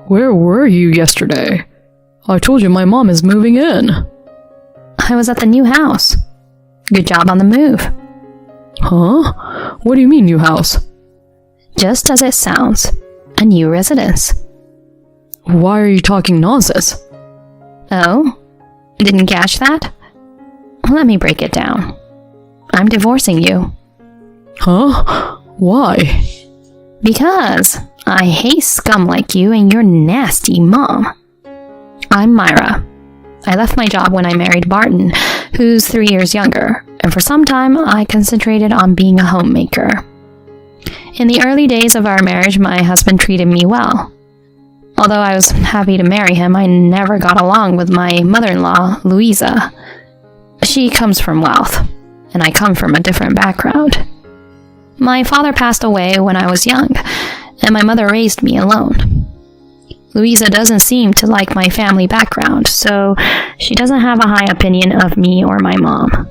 Where were you yesterday? I told you my mom is moving in. I was at the new house. Good job on the move. Huh? What do you mean, new house? Just as it sounds, a new residence. Why are you talking nonsense? Oh? Didn't catch that? Let me break it down. I'm divorcing you. Huh? Why? Because I hate scum like you and your nasty mom. I'm Myra. I left my job when I married Barton, who's 3 years younger, and for some time I concentrated on being a homemaker. In the early days of our marriage, my husband treated me well. Although I was happy to marry him, I never got along with my mother-in-law, Louisa. She comes from wealth, and I come from a different background. My father passed away when I was young, and my mother raised me alone. Louisa doesn't seem to like my family background, so she doesn't have a high opinion of me or my mom.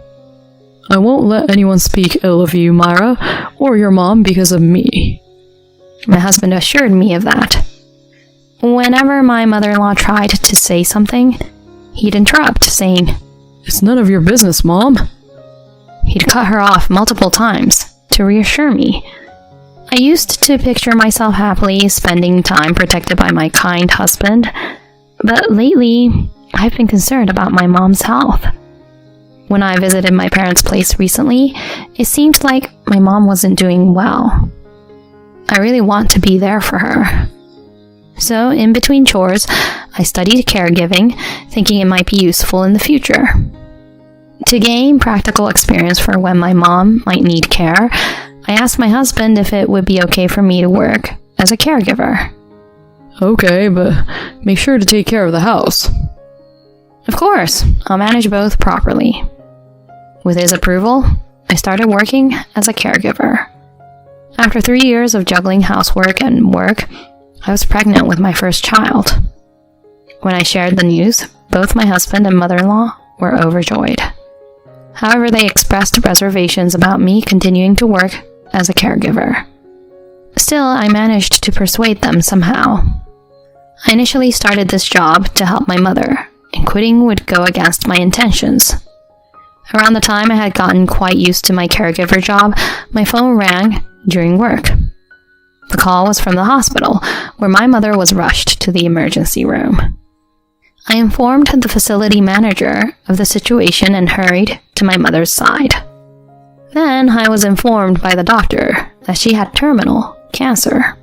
I won't let anyone speak ill of you, Myra, or your mom because of me. My husband assured me of that. Whenever my mother-in-law tried to say something, he'd interrupt, saying, It's none of your business, Mom. He'd cut her off multiple times to reassure me. I used to picture myself happily spending time protected by my kind husband, but lately, I've been concerned about my mom's health. When I visited my parents' place recently, it seemed like my mom wasn't doing well. I really want to be there for her. So, in between chores, I studied caregiving, thinking it might be useful in the future. To gain practical experience for when my mom might need care, I asked my husband if it would be okay for me to work as a caregiver. Okay, but make sure to take care of the house. Of course, I'll manage both properly. With his approval, I started working as a caregiver. After 3 years of juggling housework and work, I was pregnant with my first child. When I shared the news, both my husband and mother-in-law were overjoyed. However, they expressed reservations about me continuing to work as a caregiver. Still, I managed to persuade them somehow. I initially started this job to help my mother, and quitting would go against my intentions. Around the time I had gotten quite used to my caregiver job, my phone rang during work. The call was from the hospital, where my mother was rushed to the emergency room. I informed the facility manager of the situation and hurried to my mother's side. Then I was informed by the doctor that she had terminal cancer.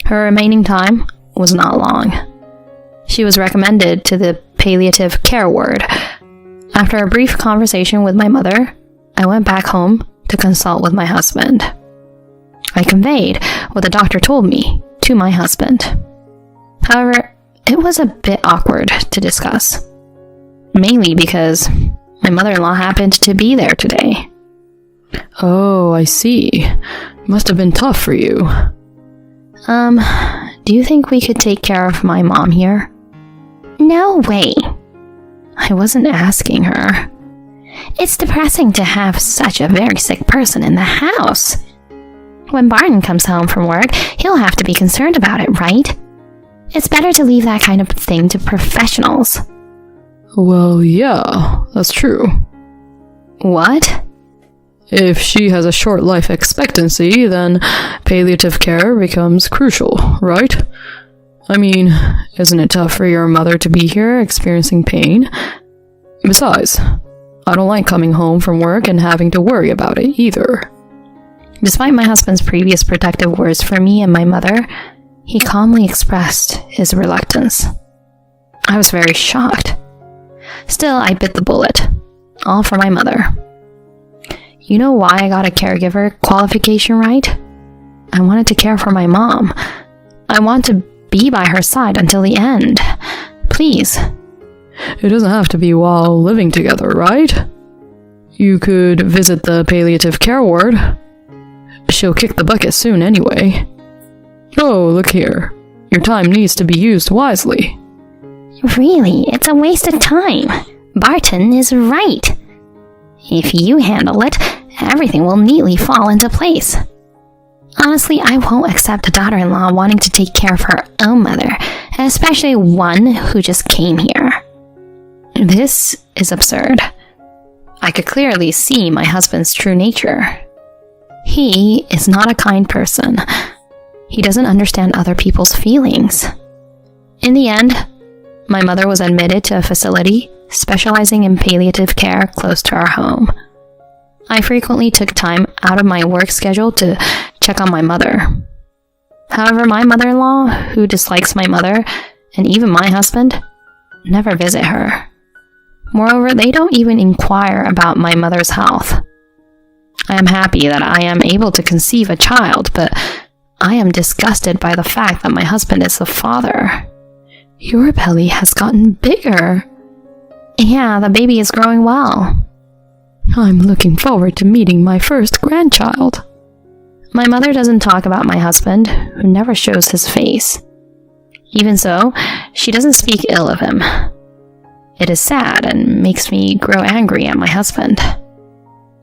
Her remaining time was not long. She was recommended to the palliative care ward. After a brief conversation with my mother, I went back home to consult with my husband. I conveyed what the doctor told me to my husband. However, it was a bit awkward to discuss, mainly because my mother-in-law happened to be there today. Oh, I see. Must have been tough for you. Do you think we could take care of my mom here? No way. I wasn't asking her. It's depressing to have such a very sick person in the house. When Barton comes home from work, he'll have to be concerned about it, right? It's better to leave that kind of thing to professionals. Well, yeah, that's true. What? If she has a short life expectancy, then palliative care becomes crucial, right? I mean, isn't it tough for your mother to be here experiencing pain? Besides, I don't like coming home from work and having to worry about it either. Despite my husband's previous protective words for me and my mother, he calmly expressed his reluctance. I was very shocked. Still, I bit the bullet, all for my mother. You know why I got a caregiver qualification, right? I wanted to care for my mom. I want to be by her side until the end. Please. It doesn't have to be while living together, right? You could visit the palliative care ward. She'll kick the bucket soon anyway. Oh, look here. Your time needs to be used wisely. Really, it's a waste of time. Barton is right. If you handle it, everything will neatly fall into place. Honestly, I won't accept a daughter-in-law wanting to take care of her own mother especially one who just came here. This is absurd. I could clearly see my husband's true nature. He is not a kind person. He doesn't understand other people's feelings. In the end, my mother was admitted to a facility specializing in palliative care close to our home. I frequently took time out of my work schedule to check on my mother. However, my mother-in-law, who dislikes my mother, and even my husband, never visit her. Moreover, they don't even inquire about my mother's health. I am happy that I am able to conceive a child, but I am disgusted by the fact that my husband is the father. Your belly has gotten bigger. Yeah, the baby is growing well. I'm looking forward to meeting my first grandchild. My mother doesn't talk about my husband, who never shows his face. Even so, she doesn't speak ill of him. It is sad and makes me grow angry at my husband.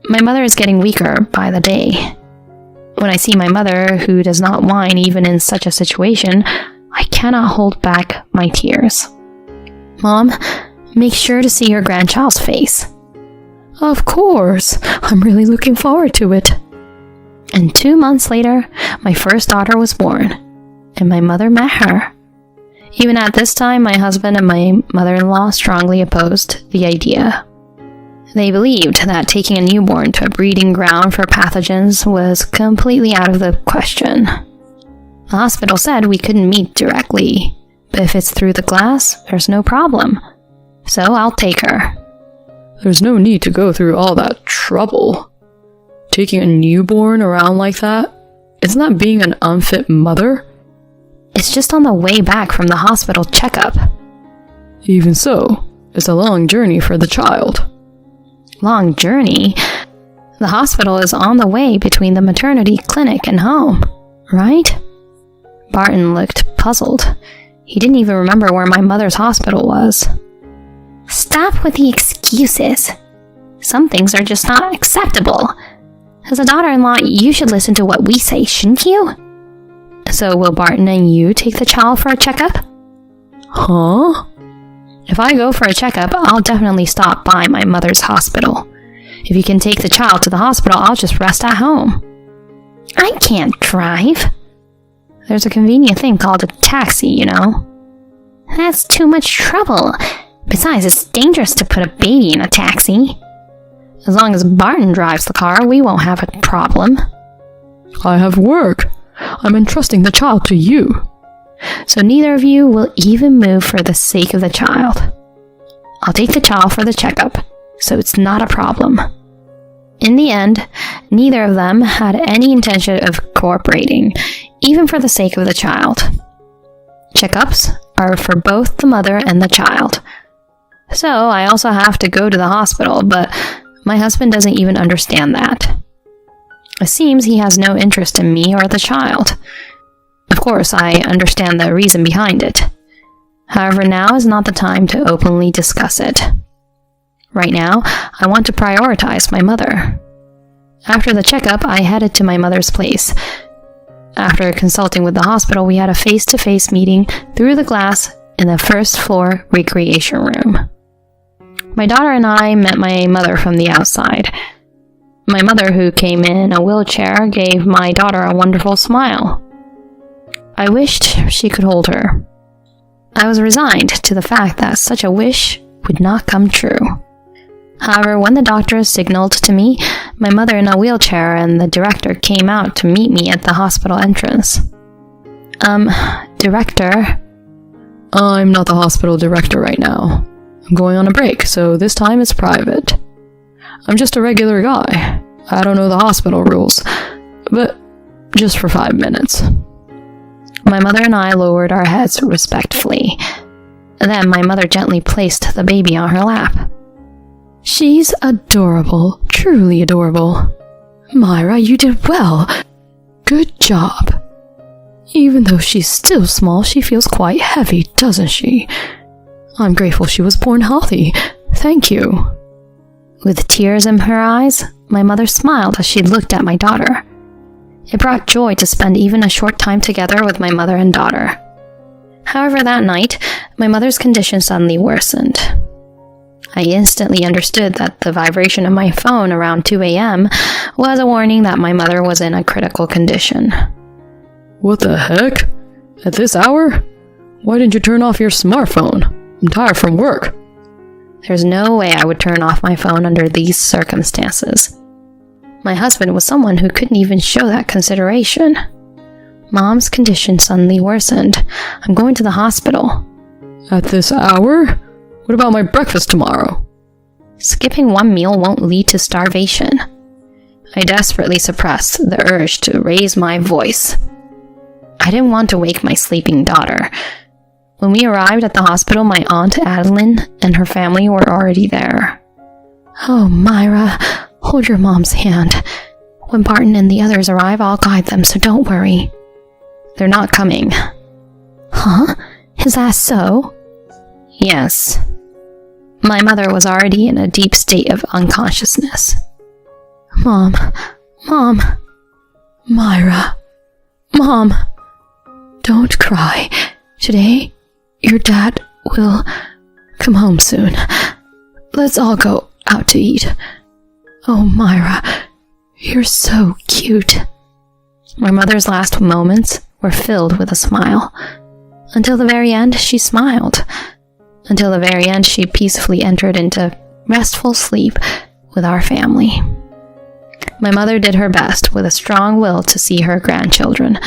My mother is getting weaker by the day. When I see my mother, who does not whine even in such a situation, I cannot hold back my tears. Mom, make sure to see your grandchild's face. Of course. I'm really looking forward to it. And 2 months later, my first daughter was born, and my mother met her. Even at this time, my husband and my mother-in-law strongly opposed the idea. They believed that taking a newborn to a breeding ground for pathogens was completely out of the question. The hospital said we couldn't meet directly, but if it's through the glass, there's no problem. So I'll take her. There's no need to go through all that trouble. Taking a newborn around like that? Isn't that being an unfit mother? It's just on the way back from the hospital checkup. Even so, it's a long journey for the child. Long journey? The hospital is on the way between the maternity clinic and home, right? Barton looked puzzled. He didn't even remember where my mother's hospital was. Stop with the excuses. Some things are just not acceptable. As a daughter-in-law, you should listen to what we say, shouldn't you? So will Barton and you take the child for a checkup? Huh? If I go for a checkup, I'll definitely stop by my mother's hospital. If you can take the child to the hospital, I'll just rest at home. I can't drive. There's a convenient thing called a taxi, you know. That's too much trouble. Besides, it's dangerous to put a baby in a taxi. As long as Barton drives the car, we won't have a problem. I have work. I'm entrusting the child to you. So neither of you will even move for the sake of the child. I'll take the child for the checkup, so it's not a problem. In the end, neither of them had any intention of cooperating, even for the sake of the child. Checkups are for both the mother and the child. So I also have to go to the hospital, but my husband doesn't even understand that. It seems he has no interest in me or the child. Of course, I understand the reason behind it. However, now is not the time to openly discuss it. Right now, I want to prioritize my mother. After the checkup, I headed to my mother's place. After consulting with the hospital, we had a face-to-face meeting through the glass in the first-floor recreation room. My daughter and I met my mother from the outside. My mother, who came in a wheelchair, gave my daughter a wonderful smile. I wished she could hold her. I was resigned to the fact that such a wish would not come true. However, when the doctor signaled to me, my mother in a wheelchair and the director came out to meet me at the hospital entrance. Director? I'm not the hospital director right now. I'm going on a break, so this time it's private. I'm just a regular guy. I don't know the hospital rules, but just for 5 minutes. My mother and I lowered our heads respectfully. Then my mother gently placed the baby on her lap. She's adorable, truly adorable. Myra, you did well. Good job. Even though she's still small, she feels quite heavy, doesn't she? I'm grateful she was born healthy. Thank you. With tears in her eyes, my mother smiled as she looked at my daughter. It brought joy to spend even a short time together with my mother and daughter. However, that night, my mother's condition suddenly worsened. I instantly understood that the vibration of my phone around 2 a.m. was a warning that my mother was in a critical condition. What the heck? At this hour? Why didn't you turn off your smartphone? I'm tired from work. There's no way I would turn off my phone under these circumstances. My husband was someone who couldn't even show that consideration. Mom's condition suddenly worsened. I'm going to the hospital. At this hour? What about my breakfast tomorrow? Skipping one meal won't lead to starvation. I desperately suppressed the urge to raise my voice. I didn't want to wake my sleeping daughter. When we arrived at the hospital, my Aunt Adeline and her family were already there. Oh, Myra, hold your mom's hand. When Barton and the others arrive, I'll guide them, so don't worry. They're not coming. Huh? Is that so? Yes. My mother was already in a deep state of unconsciousness. Mom. Myra. Mom. Don't cry. Today, your dad will come home soon. Let's all go out to eat. Oh, Myra, you're so cute. My mother's last moments were filled with a smile. Until the very end, she smiled. Until the very end, she peacefully entered into restful sleep with our family. My mother did her best with a strong will to see her grandchildren.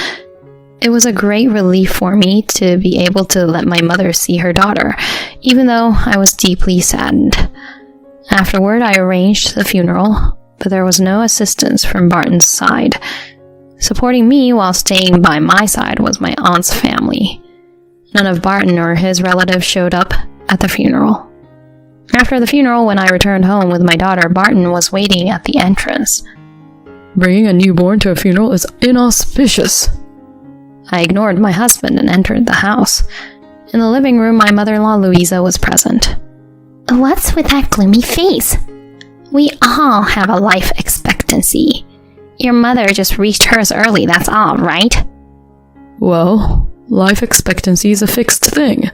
It was a great relief for me to be able to let my mother see her daughter, even though I was deeply saddened. Afterward, I arranged the funeral, but there was no assistance from Barton's side. Supporting me while staying by my side was my aunt's family. None of Barton or his relatives showed up at the funeral. After the funeral, when I returned home with my daughter, Barton was waiting at the entrance. Bringing a newborn to a funeral is inauspicious. I ignored my husband and entered the house. In the living room, my mother-in-law Louisa was present. What's with that gloomy face? We all have a life expectancy. Your mother just reached hers early, that's all, right? Well, life expectancy is a fixed thing.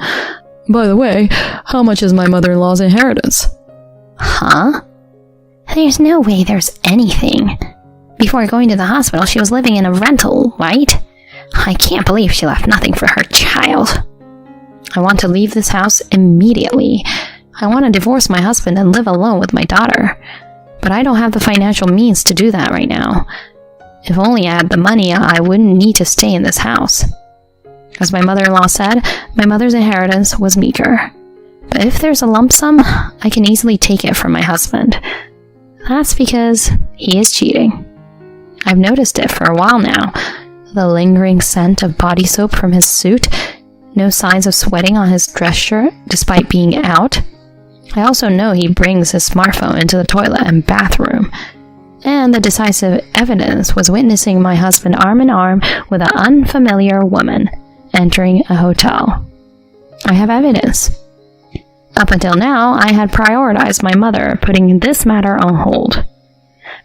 By the way, how much is my mother-in-law's inheritance? Huh? There's no way there's anything. Before going to the hospital, she was living in a rental, right? I can't believe she left nothing for her child. I want to leave this house immediately. I want to divorce my husband and live alone with my daughter. But I don't have the financial means to do that right now. If only I had the money, I wouldn't need to stay in this house. As my mother-in-law said, my mother's inheritance was meager. But if there's a lump sum, I can easily take it from my husband. That's because he is cheating. I've noticed it for a while now. The lingering scent of body soap from his suit, no signs of sweating on his dress shirt despite being out. I also know he brings his smartphone into the toilet and bathroom. And the decisive evidence was witnessing my husband arm in arm with an unfamiliar woman entering a hotel. I have evidence. Up until now, I had prioritized my mother, putting this matter on hold.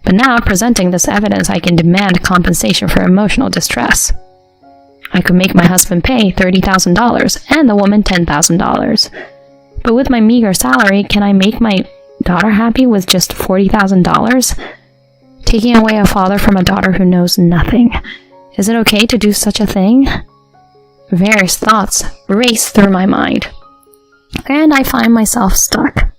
But now, presenting this evidence, I can demand compensation for emotional distress. I could make my husband pay $30,000 and the woman $10,000. But with my meager salary, can I make my daughter happy with just $40,000? Taking away a father from a daughter who knows nothing. Is it okay to do such a thing? Various thoughts race through my mind, and I find myself stuck.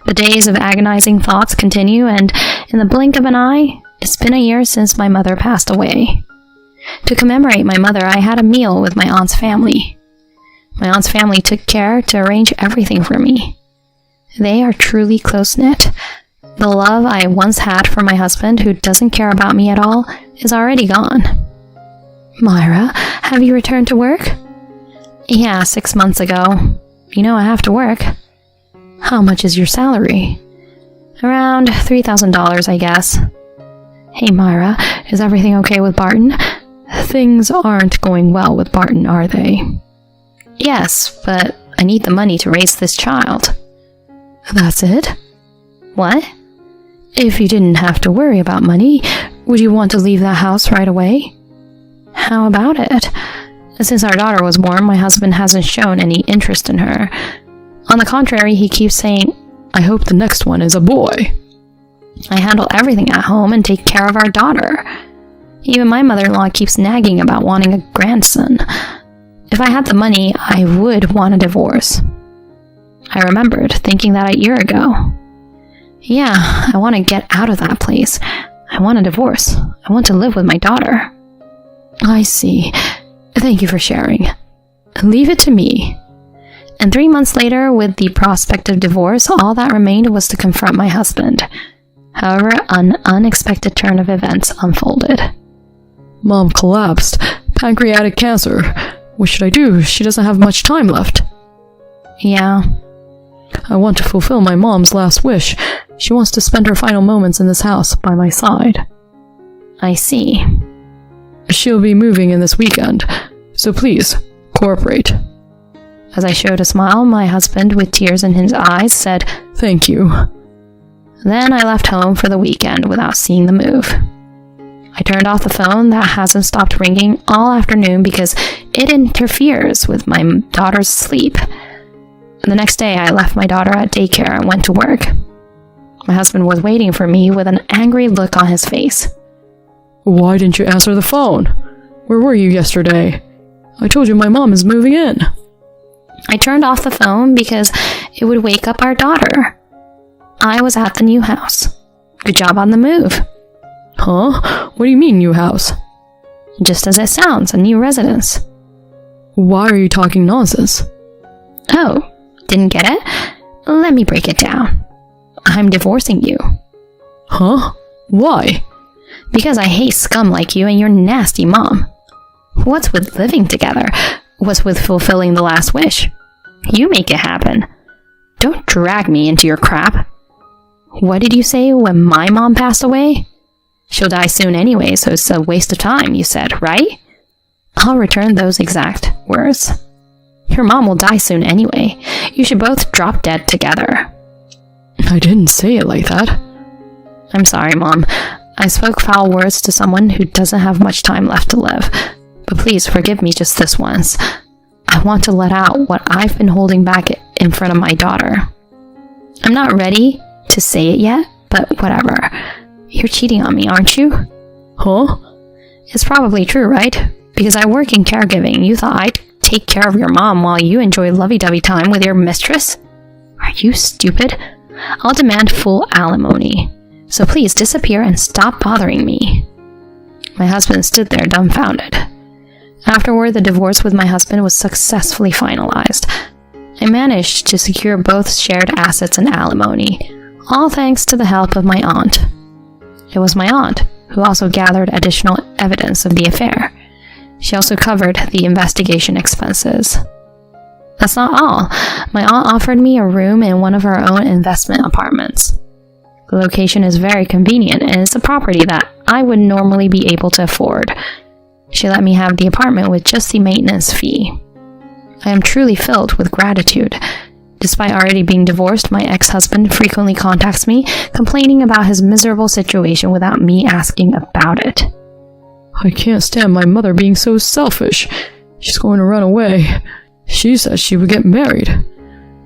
The days of agonizing thoughts continue, and in the blink of an eye, it's been a year since my mother passed away. To commemorate my mother, I had a meal with my aunt's family. My aunt's family took care to arrange everything for me. They are truly close-knit. The love I once had for my husband, who doesn't care about me at all, is already gone. Myra, have you returned to work? Yeah, 6 months ago. You know I have to work. How much is your salary? Around $3,000, I guess. Hey Myra, is everything okay with Barton? Things aren't going well with Barton, are they? Yes, but I need the money to raise this child. That's it? What? If you didn't have to worry about money, would you want to leave that house right away? How about it? Since our daughter was born, my husband hasn't shown any interest in her. On the contrary, he keeps saying, I hope the next one is a boy. I handle everything at home and take care of our daughter. Even my mother-in-law keeps nagging about wanting a grandson. If I had the money, I would want a divorce. I remembered thinking that a year ago. Yeah, I want to get out of that place. I want a divorce. I want to live with my daughter. I see. Thank you for sharing. Leave it to me. And 3 months later, with the prospect of divorce, all that remained was to confront my husband. However, an unexpected turn of events unfolded. Mom collapsed. Pancreatic cancer. What should I do? She doesn't have much time left. Yeah. I want to fulfill my mom's last wish. She wants to spend her final moments in this house by my side. I see. She'll be moving in this weekend, so please, cooperate. As I showed a smile, my husband, with tears in his eyes, said, Thank you. Then I left home for the weekend without seeing the move. I turned off the phone that hasn't stopped ringing all afternoon because it interferes with my daughter's sleep. The next day, I left my daughter at daycare and went to work. My husband was waiting for me with an angry look on his face. Why didn't you answer the phone? Where were you yesterday? I told you my mom is moving in. I turned off the phone because it would wake up our daughter. I was at the new house. Good job on the move. Huh? What do you mean, new house? Just as it sounds, a new residence. Why are you talking nonsense? Oh, didn't get it? Let me break it down. I'm divorcing you. Huh? Why? Because I hate scum like you and your nasty mom. What's with living together? What's with fulfilling the last wish? You make it happen. Don't drag me into your crap. What did you say when my mom passed away? She'll die soon anyway, so it's a waste of time, you said, right? I'll return those exact words. Your mom will die soon anyway. You should both drop dead together. I didn't say it like that. I'm sorry, Mom. I spoke foul words to someone who doesn't have much time left to live. But please forgive me just this once. I want to let out what I've been holding back in front of my daughter. I'm not ready to say it yet, but whatever. You're cheating on me, aren't you? Huh? It's probably true, right? Because I work in caregiving. You thought I'd take care of your mom while you enjoy lovey-dovey time with your mistress? Are you stupid? I'll demand full alimony. So please disappear and stop bothering me. My husband stood there dumbfounded. Afterward, the divorce with my husband was successfully finalized. I managed to secure both shared assets and alimony, all thanks to the help of my aunt. It was my aunt who also gathered additional evidence of the affair. She also covered the investigation expenses. That's not all. My aunt offered me a room in one of her own investment apartments. The location is very convenient and it's a property that I would normally be able to afford. She let me have the apartment with just the maintenance fee. I am truly filled with gratitude. Despite already being divorced, my ex-husband frequently contacts me, complaining about his miserable situation without me asking about it. I can't stand my mother being so selfish. She's going to run away. She says she would get married.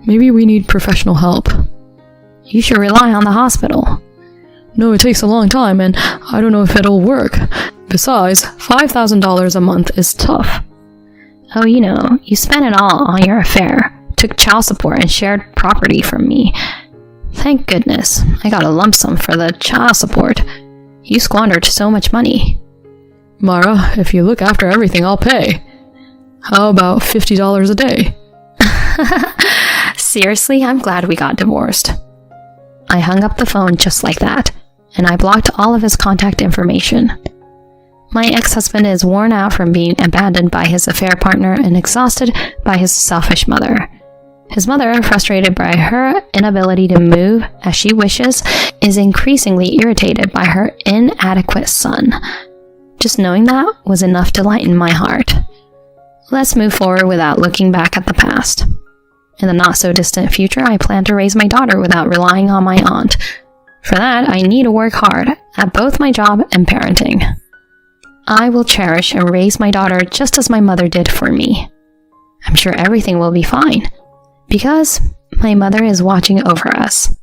Maybe we need professional help. You should rely on the hospital. No, it takes a long time, and I don't know if it'll work. Besides, $5,000 a month is tough. Oh, you spent it all on your affair. Took child support and shared property from me. Thank goodness, I got a lump sum for the child support. You squandered so much money. Mara, if you look after everything, I'll pay. How about $50 a day? Seriously, I'm glad we got divorced. I hung up the phone just like that, and I blocked all of his contact information. My ex-husband is worn out from being abandoned by his affair partner and exhausted by his selfish mother. His mother, frustrated by her inability to move as she wishes, is increasingly irritated by her inadequate son. Just knowing that was enough to lighten my heart. Let's move forward without looking back at the past. In the not-so-distant future, I plan to raise my daughter without relying on my aunt. For that, I need to work hard at both my job and parenting. I will cherish and raise my daughter just as my mother did for me. I'm sure everything will be fine, because my mother is watching over us.